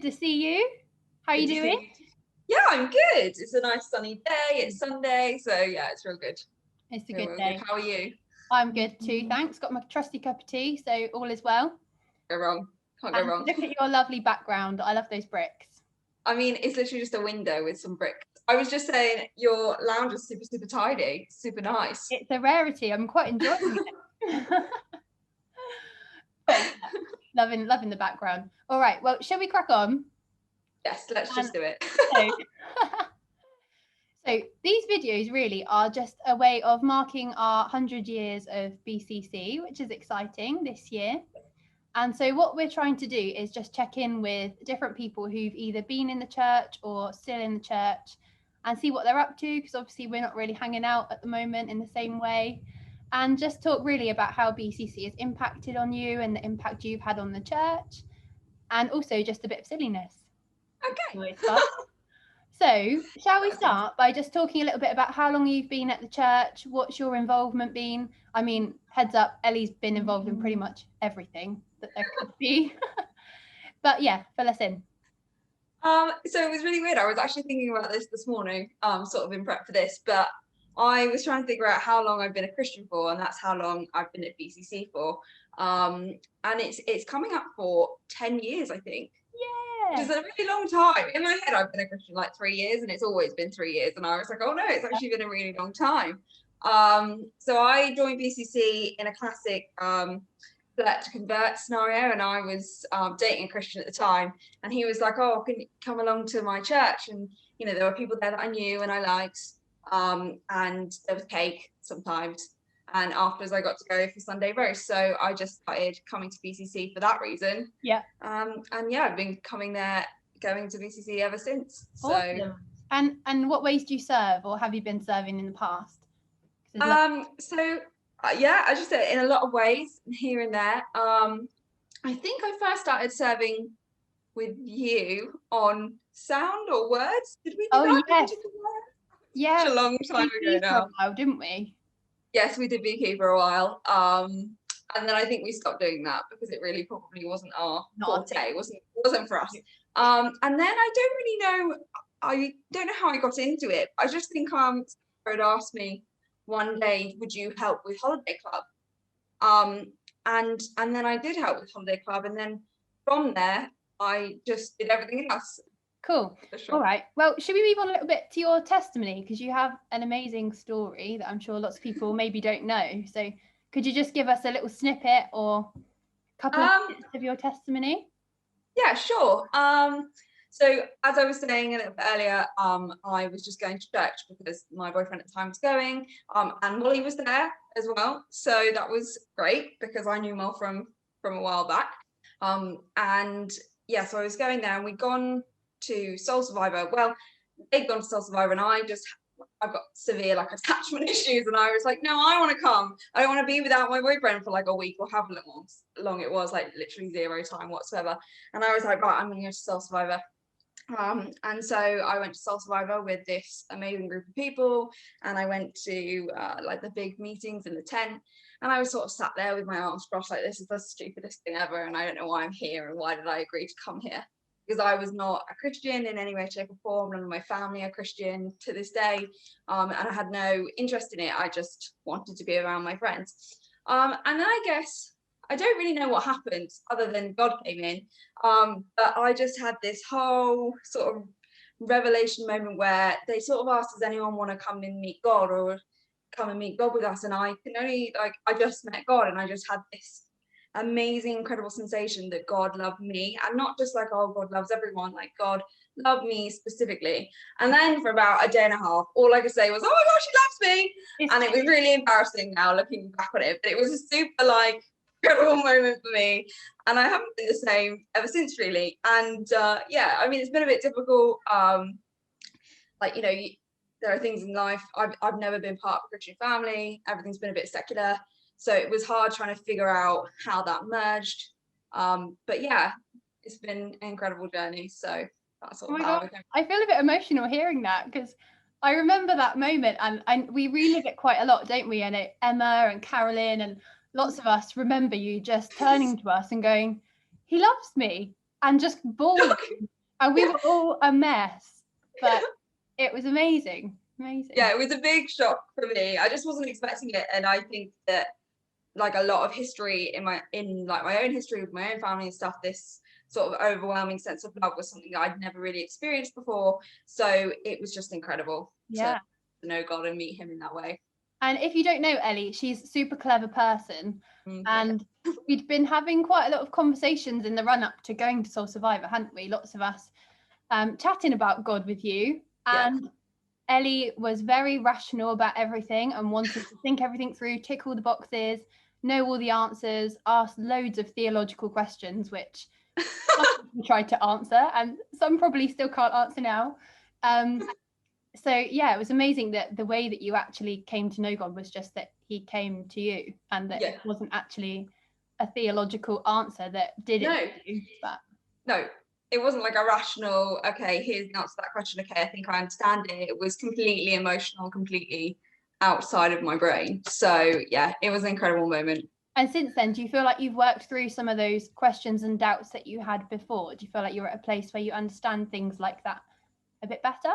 to see you. How are you doing? Yeah, I'm good. It's a nice sunny day. It's Sunday, so yeah, it's real good. It's a good day. How are you? I'm good too, thanks. Got my trusty cup of tea, so all is well. Go wrong. Can't go wrong. Look at your lovely background. I love those bricks. I mean, it's literally just a window with some bricks. I was just saying your lounge is super, super tidy. Super nice. It's a rarity. I'm quite enjoying it. But yeah, loving the background. All right, well, shall we crack on? Yes, let's just do it. So these videos really are just a way of marking our 100 years of BCC, which is exciting this year. And so what we're trying to do is just check in with different people who've either been in the church or still in the church and see what they're up to, because obviously we're not really hanging out at the moment in the same way, and just talk really about how BCC has impacted on you and the impact you've had on the church, and also just a bit of silliness. Okay. So shall we start by just talking a little bit about how long you've been at the church? What's your involvement been? I mean, heads up, Ellie's been involved in pretty much everything that there could be. But yeah, fill us in. So it was really weird. I was actually thinking about this morning, sort of in prep for this, but I was trying to figure out how long I've been a Christian for, and that's how long I've been at BCC for. And it's coming up for 10 years, I think. Yeah. Which is a really long time. In my head, I've been a Christian like 3 years, and it's always been 3 years. And I was like, oh no, it's actually been a really long time. So I joined BCC in a classic flirt to convert scenario, and I was dating a Christian at the time, and he was like, oh, can you come along to my church? And you know, there were people there that I knew and I liked, and there was cake sometimes, and afterwards I got to go for Sunday roast. So I just started coming to BCC for that reason. Yeah. And yeah, I've been going to BCC ever since. Awesome. So and what ways do you serve, or have you been serving in the past? Yeah, I just said in a lot of ways here and there. I think I first started serving with you on sound or words. Did we do that? Yes. Yeah. Such a long time ago now. For a while, didn't we? Yes, we did VK for a while. And then I think we stopped doing that because it really probably wasn't our forte. It wasn't for us. And then I don't know how I got into it. I just think Sarah had asked me one day, would you help with Holiday Club? And then I did help with Holiday Club, and then from there I just did everything else. Cool. Sure. All right. Well, should we move on a little bit to your testimony, because you have an amazing story that I'm sure lots of people maybe don't know. So could you just give us a little snippet or a couple of minutes of your testimony? Yeah, sure. So as I was saying a little bit earlier, I was just going to church because my boyfriend at the time was going, and Molly was there as well. So that was great because I knew Mol from a while back. And yeah, so I was going there, and we'd gone to Soul Survivor. Well, they'd gone to Soul Survivor, and I've got severe like attachment issues, and I was like, no, I want to come. I don't want to be without my boyfriend for like a week or however long it was, like literally 0 time whatsoever. And I was like, right, I'm going to go to Soul Survivor. And so I went to Soul Survivor with this amazing group of people, and I went to like the big meetings in the tent, and I was sort of sat there with my arms crossed like, this is the stupidest thing ever, and I don't know why I'm here, and why did I agree to come here? Because I was not a Christian in any way, shape or form. None of my family are Christian to this day, and I had no interest in it. I just wanted to be around my friends. And then I guess I don't really know what happened other than God came in, but I just had this whole sort of revelation moment where they sort of asked, does anyone want to come and meet God, or come and meet God with us? And I can only, like, I just met God, and I just had this amazing, incredible sensation that God loved me, and not just like, oh, God loves everyone, like God loved me specifically. And then for about a day and a half, all I could say was, oh my gosh, he loves me. And it was really embarrassing now looking back on it, but it was a super like incredible moment for me, and I haven't been the same ever since, really. And yeah, I mean, it's been a bit difficult. Like, you know, there are things in life. I've never been part of a Christian family. Everything's been a bit secular, so it was hard trying to figure out how that merged. But yeah, it's been an incredible journey. So that's all. Oh my God. I feel a bit emotional hearing that, because I remember that moment, and we relive it quite a lot, don't we? And Emma and Carolyn and lots of us remember you just turning to us and going, he loves me, and just bawling. And we were all a mess, but it was amazing. Amazing. Yeah, it was a big shock for me. I just wasn't expecting it. And I think that like a lot of history in my own history with my own family and stuff, this sort of overwhelming sense of love was something that I'd never really experienced before. So it was just incredible to know God and meet him in that way. And if you don't know Ellie, she's a super clever person. And we'd been having quite a lot of conversations in the run up to going to Soul Survivor, hadn't we? Lots of us chatting about God with you. And Ellie was very rational about everything and wanted to think everything through, tick all the boxes, know all the answers, ask loads of theological questions, which some people tried to answer and some probably still can't answer now. So yeah, it was amazing that the way that you actually came to know God was just that he came to you, and that it wasn't actually a theological answer that did it for you. But no, it wasn't like a rational, okay, here's the answer to that question, okay, I think I understand it. It was completely emotional, completely outside of my brain. So yeah, it was an incredible moment. And since then, do you feel like you've worked through some of those questions and doubts that you had before? Do you feel like you're at a place where you understand things like that a bit better?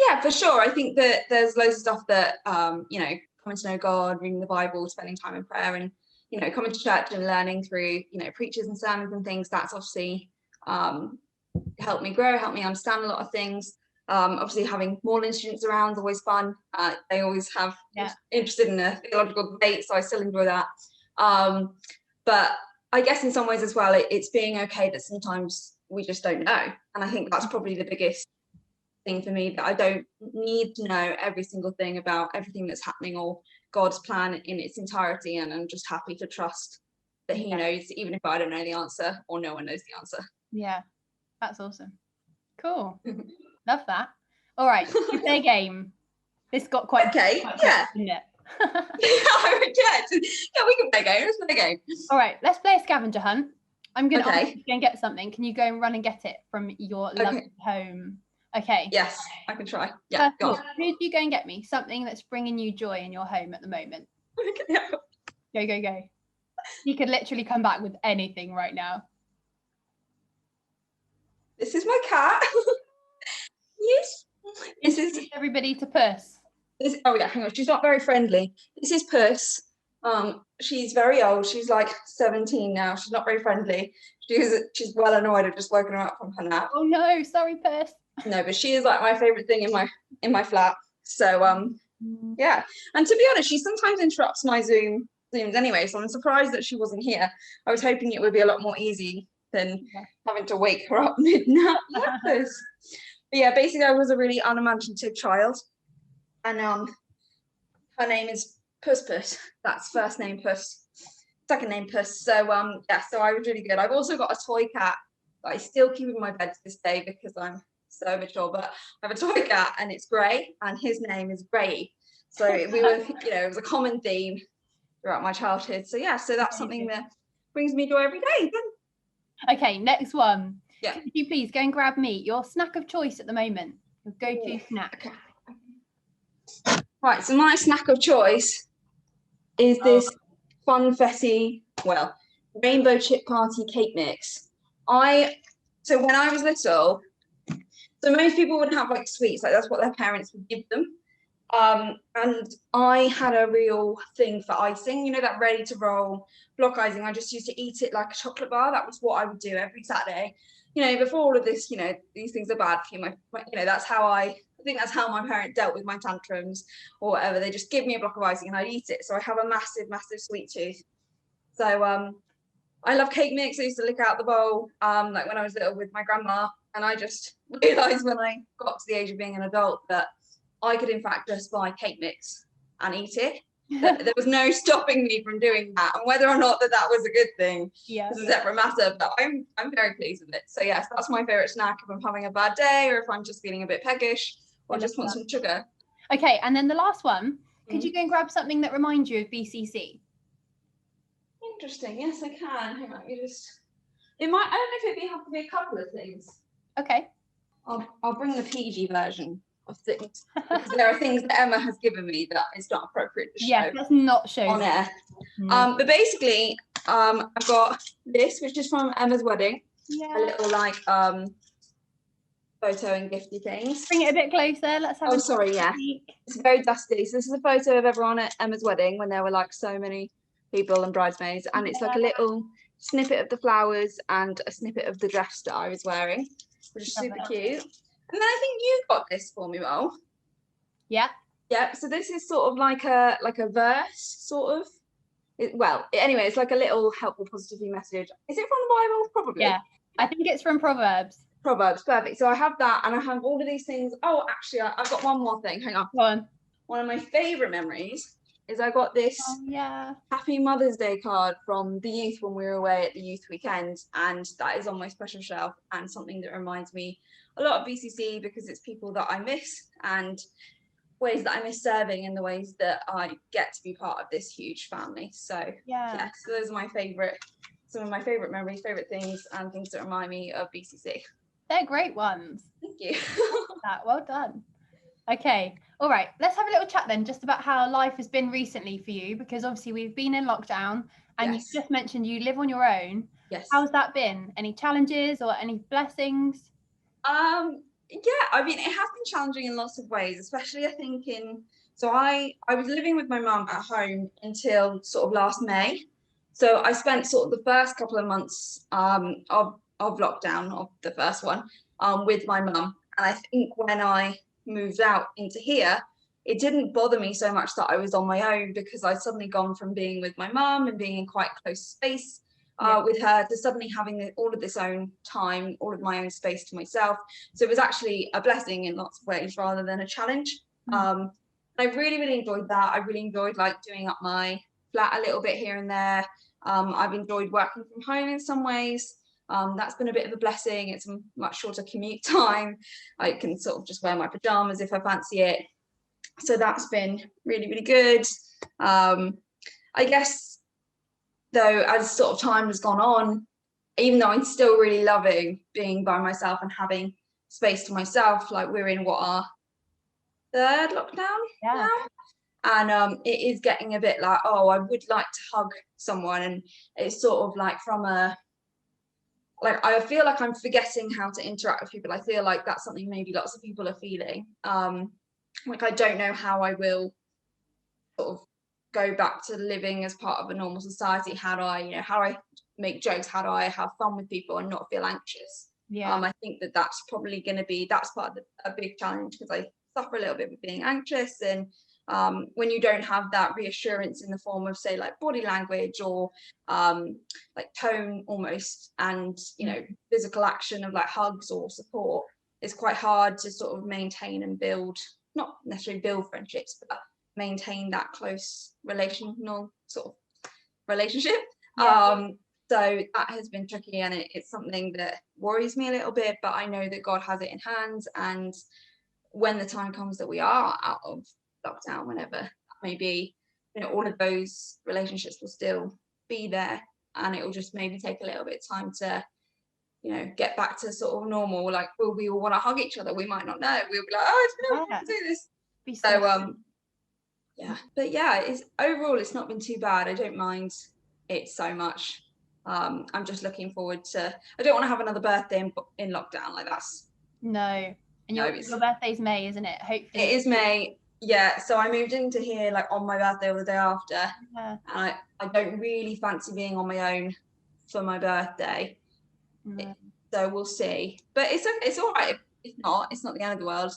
Yeah, for sure. I think that there's loads of stuff that, you know, coming to know God, reading the Bible, spending time in prayer, and, you know, coming to church and learning through, you know, preachers and sermons and things, that's obviously helped me grow, helped me understand a lot of things. Obviously having Morland students around is always fun. They always have interested in a theological debate, so I still enjoy that. But I guess in some ways as well, it's being okay that sometimes we just don't know. And I think that's probably the biggest thing for me, that I don't need to know every single thing about everything that's happening or God's plan in its entirety, and I'm just happy to trust that he knows, even if I don't know the answer or no one knows the answer. Yeah, that's awesome. Cool. Love that. All right, let's play a game. This got quite okay, quite yeah. Quick, didn't it? Yeah, we can play a game. Let's play a game. All right, let's play a scavenger hunt. I'm going to ask you to go and get something. Can you go and run and get it from your lovely home? Okay. Yes, I can try. Yeah. First of all, who do you go and get me? Something that's bringing you joy in your home at the moment. Go. You could literally come back with anything right now. This is my cat. Yes. This is everybody to Puss. Oh yeah, hang on. She's not very friendly. This is Puss. She's very old. She's like 17 now. She's not very friendly. She's well annoyed. I've just woken her up from her nap. Oh no, sorry, Puss. No, but she is like my favorite thing in my flat. So yeah. And to be honest, she sometimes interrupts my Zooms anyway. So I'm surprised that she wasn't here. I was hoping it would be a lot more easy than having to wake her up mid-nap. But yeah, basically I was a really unimaginative child. And her name is Puss. That's first name Puss, second name Puss. So yeah, so I was really good. I've also got a toy cat that I still keep in my bed to this day because I'm so mature. But I have a toy cat and it's Gray, and his name is Gray. So we were, you know, it was a common theme throughout my childhood. So yeah, so that's something that brings me joy every day. Okay, next one. Yeah. Could you please go and grab me your snack of choice at the moment? Your go-to snack. Okay. Right, so my snack of choice is this funfetti, well, rainbow chip party cake mix. So when I was little, so most people would have like sweets, like that's what their parents would give them. And I had a real thing for icing, you know, that ready to roll block icing. I just used to eat it like a chocolate bar. That was what I would do every Saturday. You know, before all of this, you know, these things are bad for you. You know, that's how I think that's how my parents dealt with my tantrums or whatever. They just give me a block of icing and I'd eat it. So I have a massive, massive sweet tooth. So I love cake mix. I used to lick out the bowl like when I was little with my grandma. And I just realised when I got to the age of being an adult that I could in fact just buy cake mix and eat it. There was no stopping me from doing that. And whether or not that was a good thing is a separate matter, but I'm very pleased with it. So yes, that's my favourite snack if I'm having a bad day or if I'm just feeling a bit peggish or just want some sugar. Okay, and then the last one, could you go and grab something that reminds you of BCC? Interesting, yes I can. Hang on, I don't know if it'd have to be a couple of things. Okay. I'll bring the PG version of things because there are things that Emma has given me that is not appropriate to show. Yeah, that's not shown on air. But basically, I've got this, which is from Emma's wedding. Yeah. A little like photo and gifty things. Bring it a bit closer. Let's have Oh, a sorry, yeah. peek. It's very dusty. So this is a photo of everyone at Emma's wedding when there were like so many people and bridesmaids, and it's like a little snippet of the flowers and a snippet of the dress that I was wearing, which is super cute. And then I think you got this for me, Mel. Yeah. Yeah. So this is sort of like a verse, sort of. Anyway, it's like a little helpful, positivity message. Is it from the Bible? Probably. Yeah. I think it's from Proverbs. Proverbs, perfect. So I have that, and I have all of these things. Oh, actually, I've got one more thing. Hang on. Go on. One of my favourite memories is I got this Happy Mother's Day card from the youth when we were away at the youth weekend, and that is on my special shelf and something that reminds me a lot of BCC because it's people that I miss and ways that I miss serving and the ways that I get to be part of this huge family. So so those are my favourite, some of my favourite memories, favourite things and things that remind me of BCC. They're great ones. Thank you. Well done. Okay, all right, let's have a little chat then just about how life has been recently for you, because obviously we've been in lockdown and you just mentioned you live on your own. Yes. How's that been? Any challenges or any blessings? Yeah, I mean, it has been challenging in lots of ways, especially I think so I was living with my mum at home until sort of last May. So I spent sort of the first couple of months of lockdown, of the first one, with my mum. And I think when I moved out into here, it didn't bother me so much that I was on my own because I'd suddenly gone from being with my mum and being in quite close space with her to suddenly having all of this own time, all of my own space to myself. So it was actually a blessing in lots of ways rather than a challenge. I really, really enjoyed that. I really enjoyed like doing up my flat a little bit here and there. I've enjoyed working from home in some ways. That's been a bit of a blessing. It's a much shorter commute time. I can sort of just wear my pajamas if I fancy it. So that's been really, really good. I guess, though, as sort of time has gone on, even though I'm still really loving being by myself and having space to myself, like we're in our third lockdown now. And it is getting a bit like, oh, I would like to hug someone. And it's sort of like I feel like I'm forgetting how to interact with people. I feel like that's something maybe lots of people are feeling. Like I don't know how I will sort of go back to living as part of a normal society. How do I make jokes? How do I have fun with people and not feel anxious? I think that's probably going to be, that's part of a big challenge because I suffer a little bit with being anxious. And when you don't have that reassurance in the form of, say, like body language or like tone almost, and physical action of like hugs or support, it's quite hard to sort of maintain and build, not necessarily build friendships, but maintain that close relational sort of relationship. So that has been tricky, and it's something that worries me a little bit, but I know that God has it in hand, and when the time comes that we are out of lockdown, whenever that may be, all of those relationships will still be there, and it will just maybe take a little bit of time to get back to sort of normal. Like, will we all want to hug each other? We might not know. We'll be like, oh, I don't know how to do this. But it's overall it's not been too bad. I don't mind it so much. I'm just looking forward to, I don't want to have another birthday in lockdown. Like that's no. And your birthday's May, isn't it? Hopefully it is May. Yeah, so I moved into here like on my birthday or the day after, and I don't really fancy being on my own for my birthday. So we'll see, but it's all right. If not, it's not the end of the world.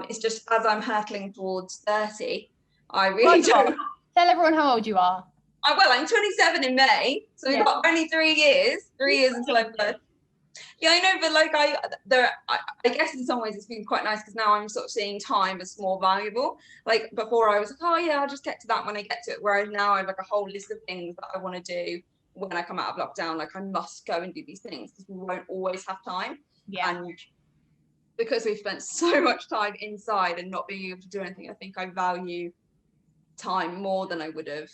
It's just as I'm hurtling towards 30, I really don't. Tell everyone how old you are. I'm 27 in May, so we've got only 3 years. 3 years until I'm 30. Yeah, I know, but like I guess in some ways it's been quite nice because now I'm sort of seeing time as more valuable. Like before, I was like, oh yeah, I'll just get to that when I get to it. Whereas now I have like a whole list of things that I want to do when I come out of lockdown. Like I must go and do these things because we won't always have time. And because we've spent so much time inside and not being able to do anything, I think I value time more than I would have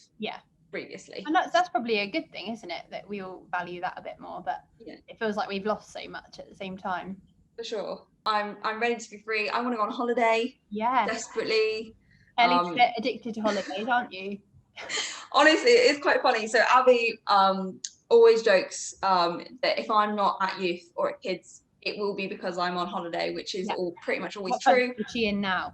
previously. And that's probably a good thing, isn't it, that we all value that a bit more, but it feels like we've lost so much at the same time. For sure. I'm ready to be free. I want to go on holiday desperately. Ellie's a bit addicted to holidays, aren't you? Honestly, it's quite funny. So Abby always jokes that if I'm not at youth or at kids it will be because I'm on holiday, which is all pretty much always What true. country is she in now?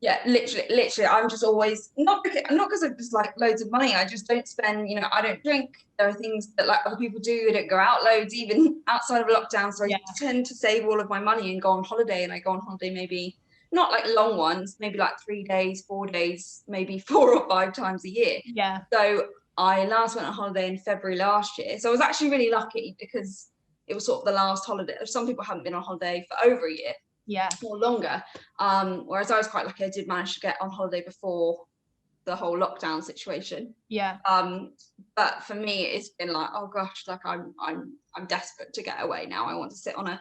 Yeah, literally, I'm just always not because of just like loads of money. I just don't spend, I don't drink. There are things that like other people do. They don't go out loads, even outside of lockdown. So I tend to save all of my money and go on holiday. And I go on holiday maybe not like long ones, maybe like 3 days, 4 days, maybe 4 or 5 times a year. Yeah. So I last went on holiday in February last year. So I was actually really lucky because it was sort of the last holiday. Some people haven't been on holiday for over a year. Yeah. Or longer. Whereas I was quite lucky, I did manage to get on holiday before the whole lockdown situation. Yeah. But for me, it's been like, oh gosh, like I'm desperate to get away now. I want to sit on a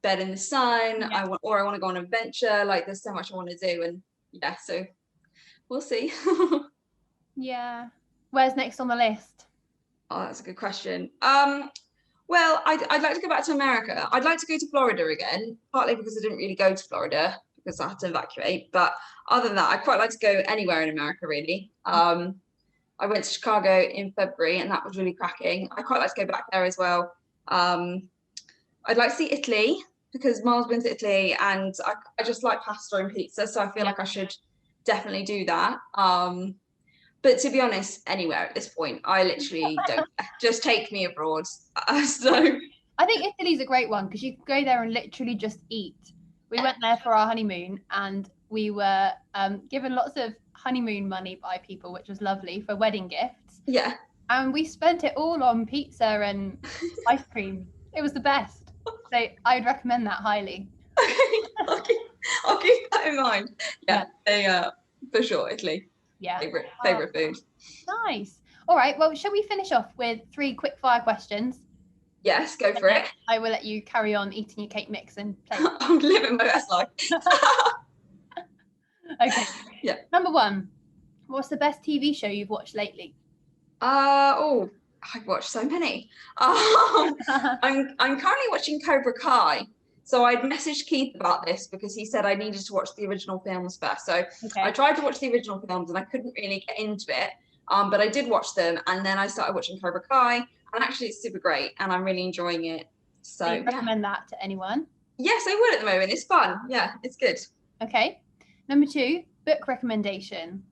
bed in the sun. Yeah. I want to go on an adventure. Like there's so much I want to do, and yeah, so we'll see. Yeah. Where's next on the list? Oh, that's a good question. Well, I'd like to go back to America. I'd like to go to Florida again, partly because I didn't really go to Florida because I had to evacuate. But other than that, I'd quite like to go anywhere in America, really. I went to Chicago in February and that was really cracking. I'd quite like to go back there as well. I'd like to see Italy because Miles been to Italy and I just like pasta and pizza. So I feel like I should definitely do that. But to be honest, anywhere at this point, I literally don't. Just take me abroad. So I think Italy's a great one because you can go there and literally just eat. We went there for our honeymoon and we were given lots of honeymoon money by people, which was lovely for wedding gifts. Yeah. And we spent it all on pizza and ice cream. It was the best. So I'd recommend that highly. Okay, I'll keep that in mind. Yeah. They for sure, Italy. Yeah. Favorite food. Nice. All right. Well, shall we finish off with 3 quick fire questions? Yes, go for it. I will let you carry on eating your cake mix and play. I'm living my best life. Okay. Yeah. Number 1. What's the best TV show you've watched lately? I've watched so many. I'm currently watching Cobra Kai. So I'd messaged Keith about this because he said I needed to watch the original films first. So I tried to watch the original films and I couldn't really get into it. But I did watch them and then I started watching Cobra Kai and actually it's super great and I'm really enjoying it. So you recommend that to anyone? Yes, I would at the moment. It's fun. Yeah, it's good. Okay. Number 2, book recommendation.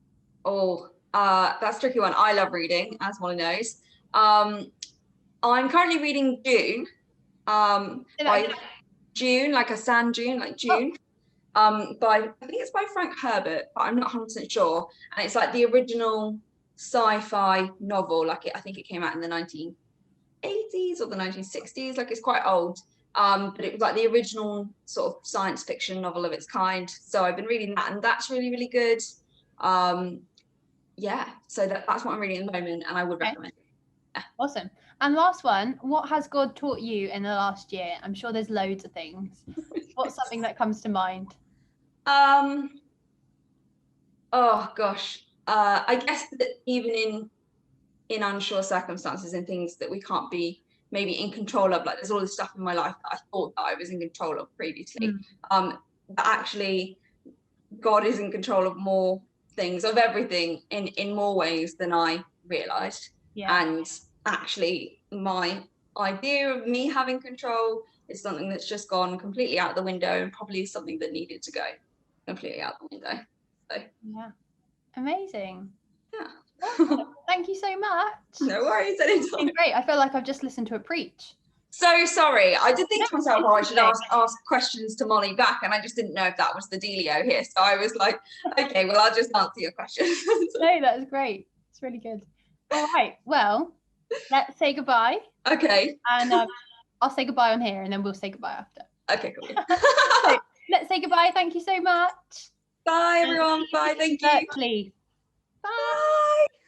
Oh, that's a tricky one. I love reading, as Molly knows. I'm currently reading Dune. By June, like a sand dune, like June. I think it's by Frank Herbert, but I'm not 100% sure. And it's like the original sci-fi novel. Like I think it came out in the 1980s or the 1960s. Like it's quite old. But it was like the original sort of science fiction novel of its kind. So I've been reading that, and that's really, really good. Yeah, so that's what I'm reading at the moment, and I would recommend it. Yeah. Awesome. And last one, what has God taught you in the last year? I'm sure there's loads of things. What's something that comes to mind? Oh gosh, I guess that even in unsure circumstances and things that we can't be maybe in control of, like there's all this stuff in my life that I thought that I was in control of previously, but actually God is in control of more things, of everything in more ways than I realized. And actually my idea of me having control is something that's just gone completely out the window and probably something that needed to go completely out the window. So yeah, amazing. Yeah. Thank you so much. No worries, anytime. Great. I feel like I've just listened to it preach. So sorry, I did think to myself, I should ask questions to Molly back, and I just didn't know if that was the dealio here. So I was like, okay, well, I'll just answer your questions. No, that was great. It's really good. All right, well, let's say goodbye. Okay. And I'll say goodbye on here, and then we'll say goodbye after. Okay, cool. So, let's say goodbye. Thank you so much. Bye, everyone. Bye. Thank you. Bye. Bye.